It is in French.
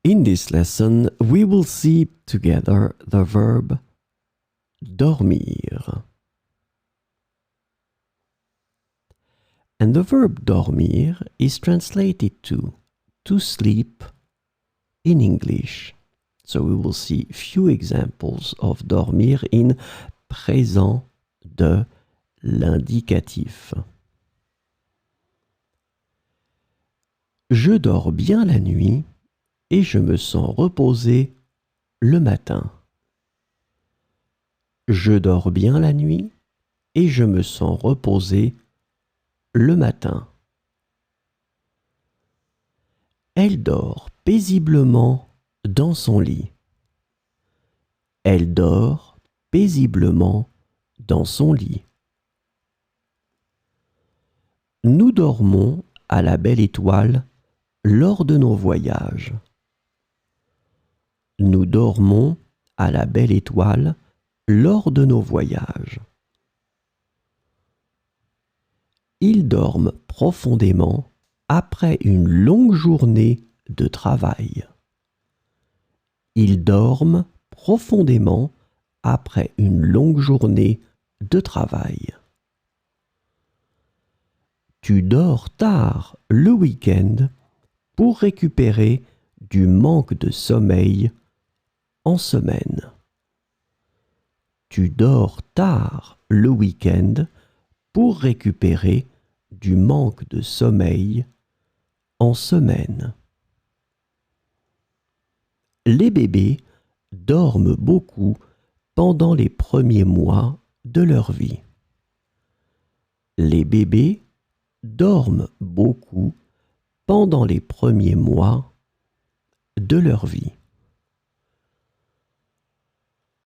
In this lesson, we will see together the verb dormir. And the verb dormir is translated to sleep in English. So we will see few examples of dormir in présent de l'indicatif. Je dors bien la nuit et je me sens reposé le matin. Je dors bien la nuit et je me sens reposé le matin. Elle dort paisiblement dans son lit. Elle dort paisiblement dans son lit. Nous dormons à la belle étoile lors de nos voyages. Nous dormons à la belle étoile lors de nos voyages. Ils dorment profondément après une longue journée de travail. Ils dorment profondément après une longue journée de travail. Tu dors tard le week-end pour récupérer du manque de sommeil en semaine. Tu dors tard le week-end pour récupérer du manque de sommeil en semaine. Les bébés dorment beaucoup pendant les premiers mois de leur vie. Les bébés dorment beaucoup pendant les premiers mois de leur vie.